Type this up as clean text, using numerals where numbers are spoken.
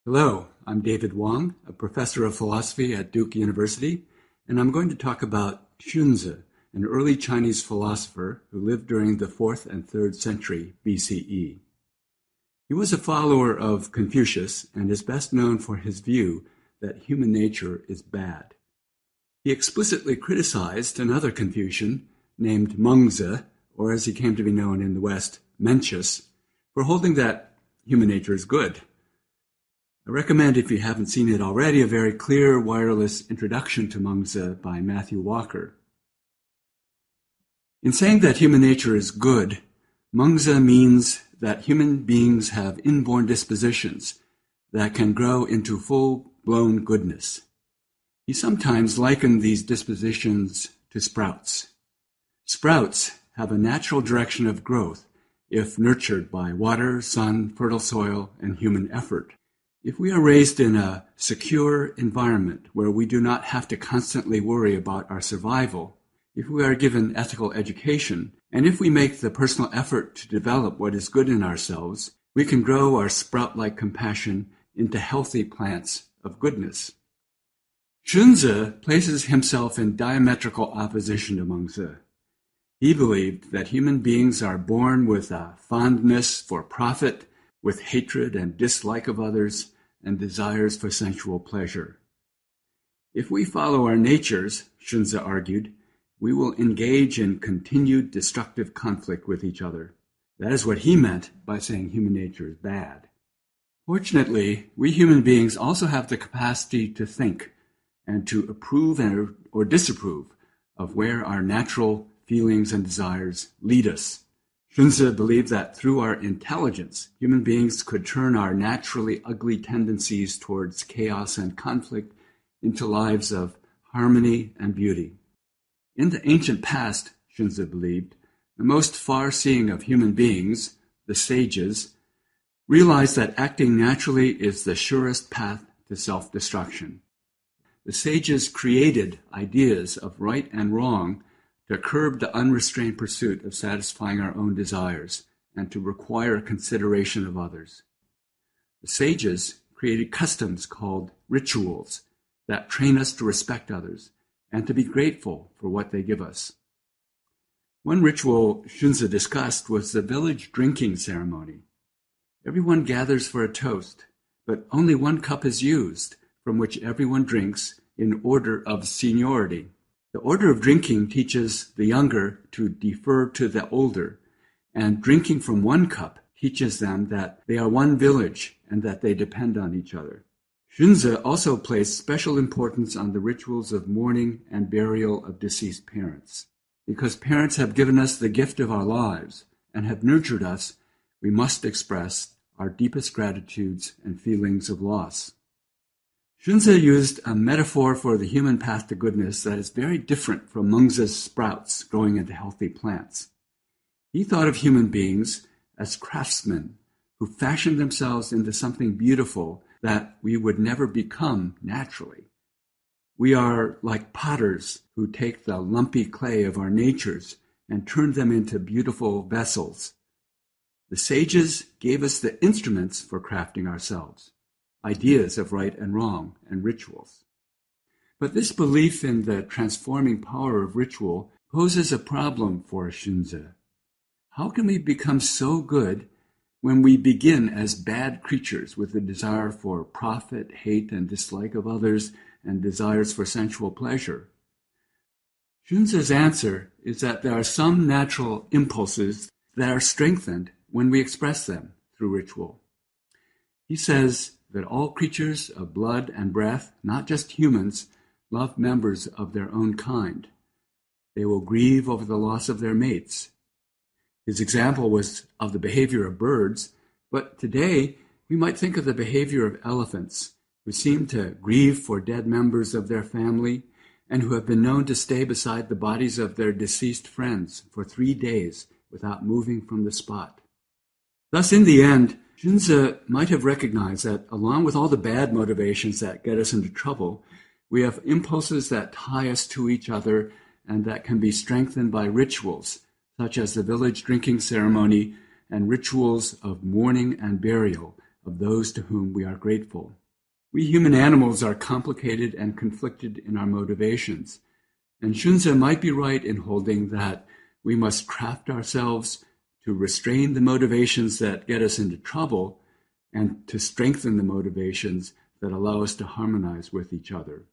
Hello, I'm Дейвид Уонг, a professor of philosophy at Duke University, and I'm going to talk about Sюндзъ, an early Chinese philosopher who lived during the 4th and 3rd century BCE. He was a follower of Confucius and is best known for his view that human nature is bad. He explicitly criticized another Confucian named Mengzi, or as he came to be known in the West, Mencius, for holding that human nature is good. I recommend, if you haven't seen it already, a very clear wireless introduction to Mengzi by Matthew Walker. In saying that human nature is good, Mengzi means that human beings have inborn dispositions that can grow into full-blown goodness. He sometimes likened these dispositions to sprouts. Sprouts have a natural direction of growth if nurtured by water, sun, fertile soil, and human effort. If we are raised in a secure environment where we do not have to constantly worry about our survival, if we are given ethical education, and if we make the personal effort to develop what is good in ourselves, we can grow our sprout-like compassion into healthy plants of goodness. Sюндзъ places himself in diametrical opposition to Mengzi. He believed that human beings are born with a fondness for profit, with hatred and dislike of others, and desires for sensual pleasure. If we follow our natures, Sюндзъ argued, we will engage in continued destructive conflict with each other. That is what he meant by saying human nature is bad. Fortunately, we human beings also have the capacity to think and to approve or disapprove of where our natural feelings and desires lead us. Sюндзъ believed that through our intelligence, human beings could turn our naturally ugly tendencies towards chaos and conflict into lives of harmony and beauty. In the ancient past, Sюndзъ believed, the most far-seeing of human beings, the sages, realized that acting naturally is the surest path to self-destruction. The sages created ideas of right and wrong to curb the unrestrained pursuit of satisfying our own desires and to require consideration of others. The sages created customs called rituals that train us to respect others and to be grateful for what they give us. One ritual Sюndзъ discussed was the village drinking ceremony. Everyone gathers for a toast, but only one cup is used, from which everyone drinks in order of seniority. The order of drinking teaches the younger to defer to the older, and drinking from one cup teaches them that they are one village and that they depend on each other. Sюndзъ also placed special importance on the rituals of mourning and burial of deceased parents. Because parents have given us the gift of our lives and have nurtured us, we must express our deepest gratitudes and feelings of loss. Sюndзъ used a metaphor for the human path to goodness that is very different from Mengzi's sprouts growing into healthy plants. He thought of human beings as craftsmen who fashioned themselves into something beautiful that we would never become naturally. We are like potters who take the lumpy clay of our natures and turn them into beautiful vessels. The sages gave us the instruments for crafting ourselves. Ideas of right and wrong, and rituals. But this belief in the transforming power of ritual poses a problem for Sюндзъ. How can we become so good when we begin as bad creatures with a desire for profit, hate, and dislike of others, and desires for sensual pleasure? Sюndзъ's answer is that there are some natural impulses that are strengthened when we express them through ritual. He says that all creatures of blood and breath, not just humans, love members of their own kind. They will grieve over the loss of their mates. His example was of the behavior of birds, but today we might think of the behavior of elephants, who seem to grieve for dead members of their family and who have been known to stay beside the bodies of their deceased friends for 3 days without moving from the spot. Thus, in the end, Sюndзъ might have recognized that along with all the bad motivations that get us into trouble, we have impulses that tie us to each other and that can be strengthened by rituals, such as the village drinking ceremony and rituals of mourning and burial of those to whom we are grateful. We human animals are complicated and conflicted in our motivations, and Sюндзъ might be right in holding that we must craft ourselves to restrain the motivations that get us into trouble and to strengthen the motivations that allow us to harmonize with each other.